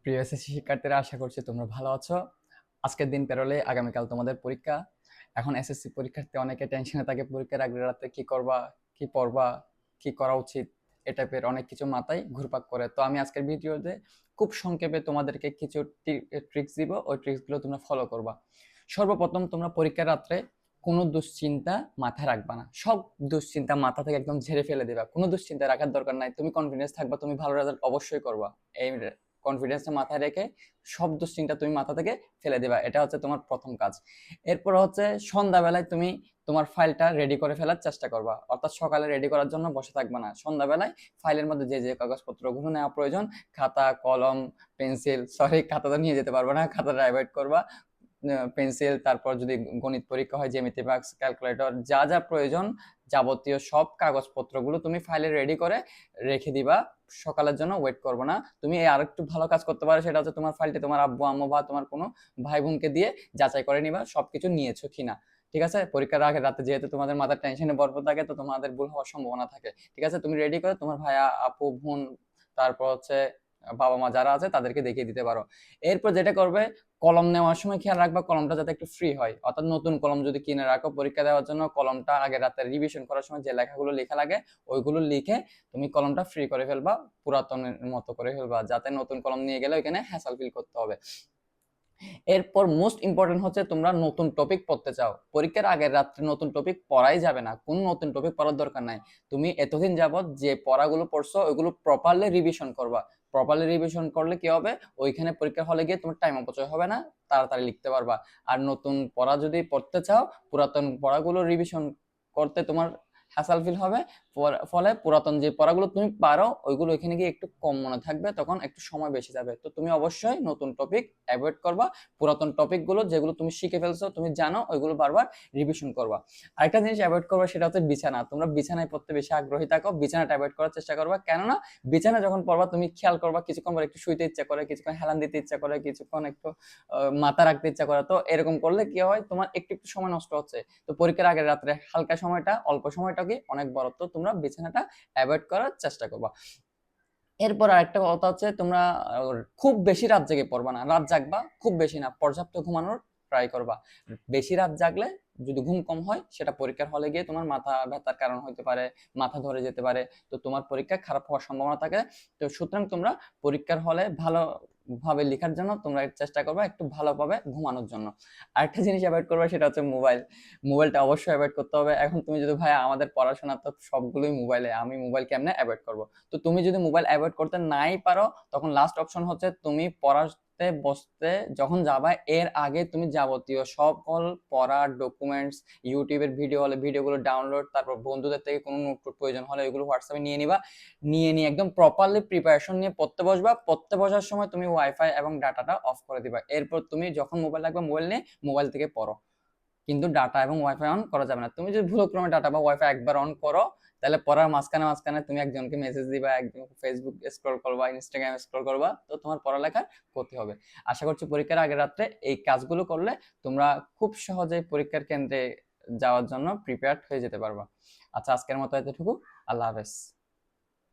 প্রিয় এসএসসি শিক্ষার্থীরা, আশা করছি তোমরা ভালো আছো। আজকের দিন পেরোলে আগামীকাল তোমাদের পরীক্ষা। এখন এসএসসি পরীক্ষার্থী অনেকে টেনশনে থাকে, পরীক্ষার আগের রাতে কি করবা, কি পড়বা, কি করা উচিত, এ টাইপের অনেক কিছু মাথায় ঘুরপাক করে। তো আমি আজকের ভিডিওতে খুব সংক্ষেপে তোমাদেরকে কিছু ট্রিক্স দিব, ওই ট্রিক্সগুলো তোমরা ফলো করবা। সর্বপ্রথম, তোমরা পরীক্ষার রাত্রে কোনো দুশ্চিন্তা মাথায় রাখবা না। সব দুশ্চিন্তা মাথা থেকে একদম ঝেড়ে ফেলে দিবা। কোনো দুশ্চিন্তা রাখার দরকার নাই। তুমি কনফিডেন্স থাকবা, তুমি ভালো রেজাল্ট অবশ্যই করবা। এই কনফিডেন্সটা মাথায় রেখে সব দুশ্চিন্তা তুমি মাথা থেকে ফেলে দিবা। এটা হচ্ছে তোমার প্রথম কাজ। এরপর হচ্ছে সন্ধ্যাবেলায় তুমি তোমার ফাইলটা রেডি করে ফেলার চেষ্টা করবা। অর্থাৎ সকালে রেডি করার জন্য বসে থাকবা না। সন্ধ্যাবেলায় ফাইলের মধ্যে যে যে কাগজপত্রগুলো নেওয়া প্রয়োজন, খাতা, কলম, পেন্সিল, সরি খাতা তো নিয়ে যেতে পারবা না, খাতাটা অ্যাভয়েড করবা। পেন্সিল, তারপর যদি গণিত পরীক্ষা হয় জ্যামিতি বাক্স, ক্যালকুলেটর, যা যা প্রয়োজন যাবতীয় সব কাগজপত্রগুলো তুমি ফাইলে রেডি করে রেখে দিবা। সকালের জন্য ওয়েট করবো না। তুমি এই আরেকটু ভালো কাজ করতে পারো, সেটা হচ্ছে তোমার ফাইলটি তোমার আব্বু আম্মু বা তোমার কোনো ভাই বোনকে দিয়ে যাচাই করে নিবা সবকিছু নিয়েছো কিনা। ঠিক আছে? পরীক্ষার আগে রাতে যেহেতু তোমাদের মাথার টেনশনে ভরপুর থাকে, তো তোমাদের ভুল হওয়ার সম্ভাবনা থাকে। ঠিক আছে? তুমি রেডি করে তোমার ভাইয়া, আপু, বোন, তারপর হচ্ছে বাবা মা যারা আছে তাদেরকে দেখিয়ে দিতে পারো। এরপর যেটা করবে, কলম নেওয়ার সময় খেয়াল রাখবা কলমটা যাতে একটু ফ্রি হয়। অর্থাৎ নতুন কলম যদি কিনে রাখো পরীক্ষা দেওয়ার জন্য, কলমটা আগে রাতে রিভিশন করার সময় যে লেখাগুলো লেখা লাগে ওইগুলো লিখে তুমি কলমটা ফ্রি করে ফেলবা, পুরাতনের মতো করে ফেলবা, যাতে নতুন কলম নিয়ে গেলে ওইখানে হ্যাসেল ফিল করতে হবে। এরপর মোস্ট ইম্পর্টেন্ট হচ্ছে, তোমরা নতুন টপিক পড়তে চাও, পরীক্ষার আগের রাত্রে নতুন টপিক পড়াই যাবে না। কোন নতুন টপিক পড়ার দরকার নাই। তুমি এতদিন যাবত যে পড়াগুলো পড়ছো ওইগুলো প্রপারলি রিভিশন করবা। প্রপারলি রিভিশন করলে কি হবে, ওইখানে পরীক্ষার হলে গিয়ে তোমার টাইম অপচয় হবে না, তাড়াতাড়ি লিখতে পারবা। আর নতুন পড়া যদি পড়তে চাও, পুরাতন পড়াগুলো রিভিশন করতে তোমার হ্যাসেল ফিল হবে। ফলে পুরাতন যে পড়াগুলো তুমি পারো ওইগুলো এখানে গিয়ে একটু কম মনে থাকবে, তখন একটু সময় বেশি যাবে। তো তুমি অবশ্যই নতুন টপিক অ্যাভয়েড করবা। পুরাতন টপিকগুলো যেগুলো তুমি শিখে ফেলছো, তুমি জানো, ওইগুলো বারবার রিভিশন করবা। আরেকটা জিনিস অ্যাভয়েড করবা, সেটা হচ্ছে বিছানা। তোমরা বিছানায় পড়তে বেশি আগ্রহী থাকো, বিছানাটা অ্যাভয়েড করার চেষ্টা করবা। কেননা বিছানা যখন পড়বা তুমি খেয়াল করবা কিছুক্ষণ পর একটু শুইতে ইচ্ছা করে, কিছুক্ষণ হেলান দিতে ইচ্ছা করে, কিছুক্ষণ একটু মাথা রাখতে ইচ্ছা করে। তো এরকম করলে কি হয়, তোমার একটু একটু সময় নষ্ট হচ্ছে। তো পরীক্ষার আগের রাত্রে হালকা সময়টা, অল্প সময়টা কি অনেক বড়। তো তোমরা বিছানাটা অ্যাভয়েড করার চেষ্টা করবা। এরপর আরেকটা কথা হচ্ছে, তোমরা খুব বেশি রাত জেগে পড়বা না। রাত জাগবা, খুব বেশি না, পর্যাপ্ত ঘুমানোর ট্রাই করবা। বেশি রাত জাগলে যদি ঘুম কম হয়, সেটা পরীক্ষার হলে গিয়ে তোমার মাথা ব্যথার কারণ হতে পারে, মাথা ধরে যেতে পারে। তো তোমার পরীক্ষা খারাপ হওয়ার সম্ভাবনা থাকে। তো সুতরাং তোমরা পরীক্ষার হলে ভালো ভাবে লেখার জন্য তোমরা চেষ্টা করবা একটু ভালোভাবে ঘুমানোর জন্য। আরেকটা জিনিস অ্যাভয়েড করবা, সেটা হচ্ছে মোবাইল। মোবাইলটা অবশ্যই অ্যাভয়েড করতে হবে। এখন তুমি যদি, ভাই আমাদের পড়াশোনা তো সবগুলোই মোবাইলে, আমি মোবাইল কেমনে অ্যাভয়েড করবো? তো তুমি যদি মোবাইল অ্যাভয়েড করতে নাই পারো, তখন লাস্ট অপশন হচ্ছে তুমি পড়াতে বসতে যখন যাবা এর আগে তুমি যাবতীয় সকল পড়ার ডকুমেন্টস, ইউটিউবের ভিডিও হলে ভিডিওগুলো ডাউনলোড, তারপর বন্ধুদের থেকে কোনো নোট প্রয়োজন হলে ওইগুলো হোয়াটসঅ্যাপে নিয়ে নিবা। নিয়ে একদম প্রপারলি প্রিপারেশন নিয়ে পড়তে বসবা। পড়তে বসার সময় তুমি ওয়াইফাই এবং ডাটাটা অফ করে দিবা। এরপর তুমি যখন মোবাইল লাগবে মোবাইল নিয়ে মোবাইল থেকে পড়ো, কিন্তু ডাটা এবং ওয়াইফাই অন করা যাবে না। তুমি যদি ভুলক্রমে ডাটা বা ওয়াইফাই একবার অন করো, তাহলে পড়ার মাঝখানে মাঝখানে তুমি একজনকে মেসেজ দিবা, একজন ফেসবুক স্ক্রল করবা, ইনস্টাগ্রাম স্ক্রল করবা, তো তোমার পড়ালেখার ক্ষতি হবে। আশা করছি পরীক্ষার আগের রাত্রে এই কাজগুলো করলে তোমরা খুব সহজে পরীক্ষার কেন্দ্রে যাওয়ার জন্য প্রিপেয়ার্ড হয়ে যেতে পারবা। আচ্ছা, আজকের মতো এতটুকু। আল্লাহ হাফেজ।